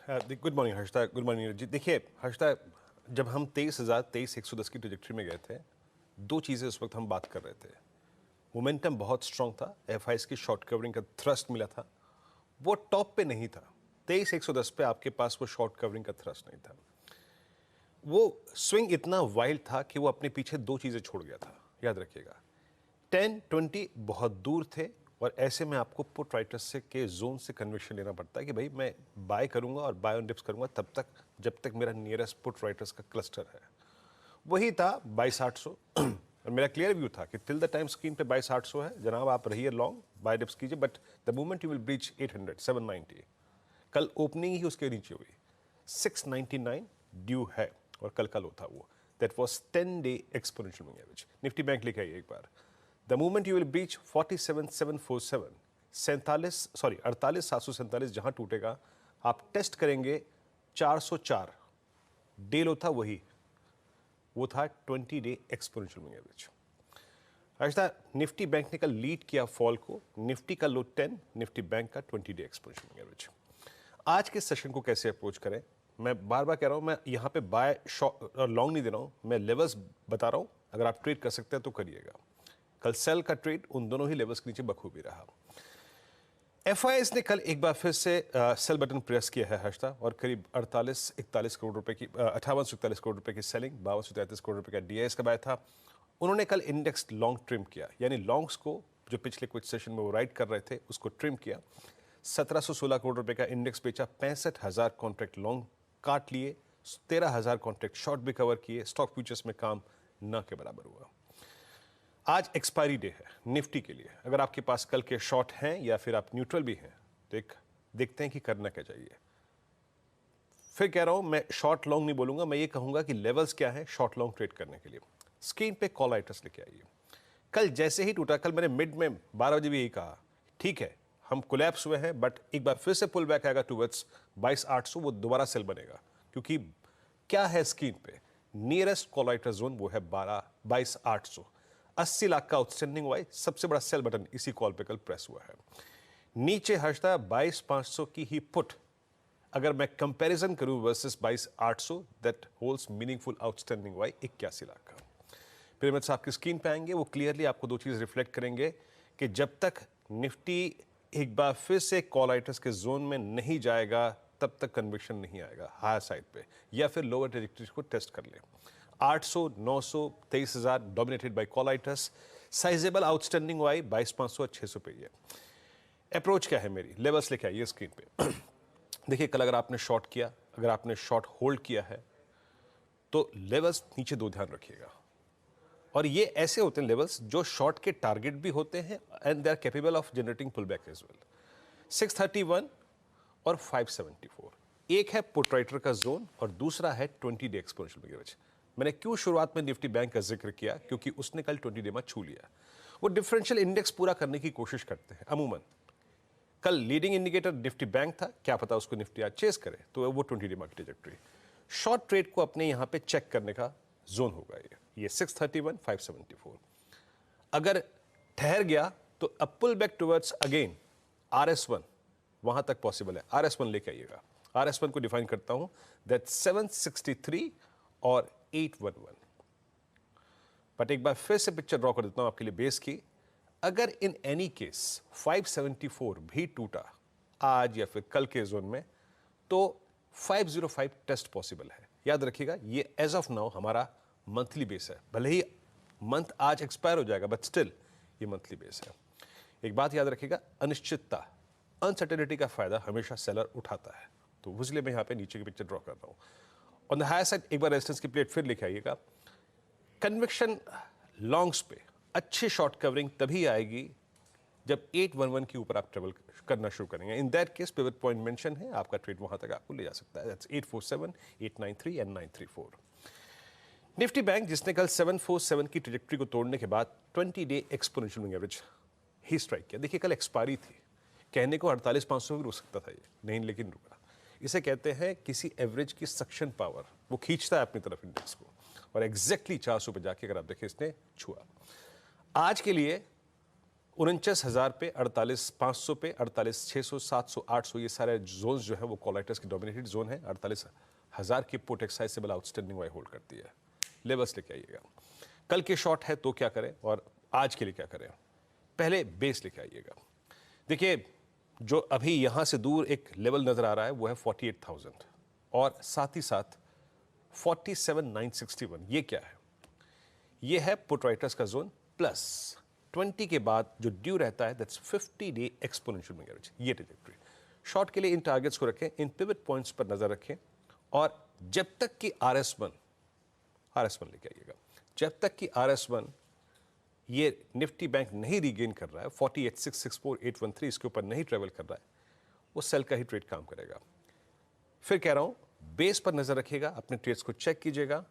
Good morning Harshada, good morning ji. देखिए हर्षदा, जब हम 23,110 की ट्रेजेक्ट्री में गए थे, दो चीज़ें उस वक्त हम बात कर रहे थे। मोमेंटम बहुत स्ट्रांग था, एफआईएस की शॉर्ट कवरिंग का थ्रस्ट मिला था, वो टॉप पे नहीं था। 23,110 पे आपके पास वो शॉर्ट कवरिंग का थ्रस्ट नहीं था। वो स्विंग इतना वाइल्ड था कि वो अपने पीछे दो चीज़ें छोड़ गया था, याद रखिएगा। 10-20 बहुत दूर थे और ऐसे में आपको पुट राइटर्स से के जोन से कन्विक्शन लेना पड़ता है कि भाई मैं बाय करूंगा और बाय ऑन डिप्स करूंगा तब तक जब तक मेरा नियरेस्ट पुट राइटर्स का क्लस्टर है। वही था 22,800 और मेरा क्लियर व्यू था कि टिल द टाइम स्क्रीन पे 22,800 है जनाब, आप रहिए लॉन्ग, बाय डिप्स कीजिए, but the moment you will breach 800 790। कल ओपनिंग ही उसके नीचे हुई, 699 ड्यू है और कल का लो था वो। That was 10-day exponential moving average. Nifty bank लिखा है एक बार, the moment you will breach 47,747, 48,747 जहां टूटेगा, आप टेस्ट करेंगे 404। डे लो था वही, वो था 20-day एक्सपोनेंशियल मूविंग एवरेज। ऐसा निफ्टी बैंक ने कल लीड किया फॉल को, निफ्टी का लो 10, निफ्टी बैंक का 20-day एक्सपोनेंशियल मूविंग एवरेज। आज के सेशन को कैसे अप्रोच करें, मैं बार बार कह रहा हूं, मैं यहां पे बाय शॉर्ट और लॉन्ग नहीं दे रहा हूं, मैं लेवल्स बता रहा हूं। अगर आप ट्रेड कर सकते हैं तो करिएगा। कल सेल का ट्रेड उन दोनों ही लेवल्स के नीचे बखूबी रहा। एफआईएस ने कल एक बार फिर से सेल बटन प्रेस किया है हर्षदा, और करीब 48-41 करोड़ रुपए की 5841 करोड़ रुपए की सेलिंग, 5233 करोड़ रुपए का डीआईएस का बाय था। उन्होंने कल इंडेक्स लॉन्ग ट्रिम किया, यानी लॉन्ग्स को जो पिछले कुछ सेशन में वो राइट कर रहे थे उसको ट्रिम किया। 1716 करोड़ रुपए का इंडेक्स बेचा, 65,000 कॉन्ट्रैक्ट लॉन्ग काट लिए, 13,000 कॉन्ट्रैक्ट शॉर्ट भी कवर किए। स्टॉक फ्यूचर्स में काम न के बराबर हुआ। आज एक्सपायरी डे है निफ्टी के लिए। अगर आपके पास कल के शॉर्ट हैं या फिर आप न्यूट्रल भी हैं तो एक देखते हैं कि करना क्या चाहिए। फिर कह रहा हूं, मैं शॉर्ट लॉन्ग नहीं बोलूंगा, मैं ये कहूंगा कि लेवल्स क्या है शॉर्ट लॉन्ग ट्रेड करने के लिए। स्क्रीन पे कॉल राइटर्स लेके आइए। कल जैसे ही टूटा, कल मैंने मिड में 12 बजे भी यही कहा, ठीक है हम कोलैप्स हुए हैं, बट एक बार फिर से पुल बैक आएगा टूवर्ड्स 22,800, वो दोबारा सेल बनेगा। क्योंकि क्या है स्क्रीन पे, नियरेस्ट कॉल राइटर जोन वो है 22,800, 80 लाख का आउटस्टैंडिंग वाई, सबसे बड़ा सेल बटन इसी कॉल पे कल प्रेस हुआ है। नीचे हर्षदा 22,500 की ही पुट, अगर मैं कंपैरिजन करूं versus 22,800, that holds meaningful outstanding Y 81 lakh का। पिरामिड्स आपकी स्क्रीन पे आएंगे, वो क्लियरली आपको दो चीज रिफ्लेक्ट करेंगे कि जब तक निफ्टी एक बार फिर से कॉल राइटर्स के जोन में नहीं जाएगा तब तक कन्विक्शन नहीं आएगा हायर साइड पे, या फिर लोअर ट्रेजेक्टरी को टेस्ट कर ले। 800, 900, 23,000 dominated by call writers, sizeable outstanding Y 22,500 और 600 पे ही है। अप्रोच क्या है मेरी, लेवल्स लेके आइए स्क्रीन पे। देखिए कल अगर आपने शॉर्ट किया, अगर आपने शॉर्ट होल्ड किया है तो लेवल्स नीचे दो ध्यान रखिएगा, और ये ऐसे होते हैं लेवल्स जो शॉर्ट के टारगेट भी होते हैं and they are capable of generating pull back as well. 631 और 574, एक है पुट राइटर का जोन और दूसरा है 20-day एक्सपोनेंशियल मूविंग एवरेज। मैंने क्यों शुरुआत में निफ्टी बैंक का जिक्र किया, क्योंकि उसने कल 20 डे में छू लिया। वो डिफरेंशियल इंडेक्स पूरा करने की कोशिश करते हैं अमूमन। कल लीडिंग इंडिकेटर निफ्टी बैंक था, क्या पता उसको निफ्टी आज चेस करे, तो वो 20 day market trajectory short trade को अपने यहां पे चेक करने का जोन होगा ये 631 574। अगर ठहर गया तो a pull back towards again RS1 वहां तक पॉसिबल है। RS1 लेके आइएगा। RS1 को डिफाइन करता हूं दैट 763 और 811। बट एक बार फिर से पिक्चर ड्रॉ कर देता हूं आपके लिए बेस की। अगर इन एनी केस 574 भी टूटा आज या फिर कल के जोन में, तो 505 टेस्ट पॉसिबल है। याद रखिएगा ये एज ऑफ नाउ हमारा मंथली बेस है, भले ही मंथ आज एक्सपायर हो जाएगा बट स्टिल ये मंथली बेस है। एक बात याद रखिएगा, अनिश्चितता, अनसर्टेनिटी का फायदा हमेशा सेलर उठाता है, तो इसलिए मैं यहां पे नीचे की पिक्चर ड्रॉ कर रहा हूं। ऑन द हायर साइड एक बार रेजिस्टेंस की प्लेट फिर लिखे आइएगा। कन्विक्शन लॉन्ग्स पे अच्छी शॉर्ट कवरिंग तभी आएगी जब 811 के ऊपर आप ट्रेवल करना शुरू करेंगे। In that case pivot point mention है, आपका ट्रेड वहां तक आपको ले जा सकता है। That's 847, 893 and 934। निफ्टी बैंक जिसने कल 747 की ट्रेजेक्टरी को तोड़ने के बाद 20-day एक्सपोनेंशियल मूविंग एवरेज ही स्ट्राइक किया। देखिए कल एक्सपायरी थी, कहने को 48,500 भी रुक सकता था ये, नहीं लेकिन रुका। इसे कहते हैं किसी एवरेज की सक्शन पावर, वो खींचता है अपनी तरफ इंडेक्स को, और एग्जैक्टली 400 पे जाके अगर आप देखें इसने छुआ। आज के लिए 49,000 पे, 48,500 पे, 48,600, 700, 800, ये सारे जोन्स जो है वो कॉल राइटर्स की डोमिनेटेड जोन है। 48,000 की पुट एक साइजेबल आउटस्टैंडिंग वाई होल्ड करती है। लेवल्स लेके आइएगा। कल के शॉर्ट है तो क्या करें और आज के लिए क्या करें। पहले बेस लेके आइएगा। देखिए, जो अभी यहां से दूर एक लेवल नजर आ रहा है वो है 48,000 और साथ ही साथ 47,961। ये क्या है? ये है पुट राइटर्स का जोन प्लस 20 के बाद जो ड्यू रहता है, that's 50 day exponential moving average. ये ट्रैजेक्टरी शॉर्ट के लिए इन टारगेट्स को रखें, इन पिवट पॉइंट्स पर नजर रखें और जब तक कि RS1 लेके आइएगा। जब तक कि RS1 ये निफ्टी बैंक नहीं रीगेन कर रहा है, 48,664,813 इसके ऊपर नहीं ट्रेवल कर रहा है, वो सेल का ही ट्रेड काम करेगा। फिर कह रहा हूं, बेस पर नजर रखिएगा, अपने ट्रेड्स को चेक कीजिएगा।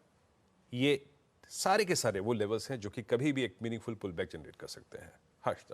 ये सारे के सारे वो लेवल्स हैं जो कि कभी भी एक मीनिंगफुल पुल बैक जनरेट कर सकते हैं। हर्ष।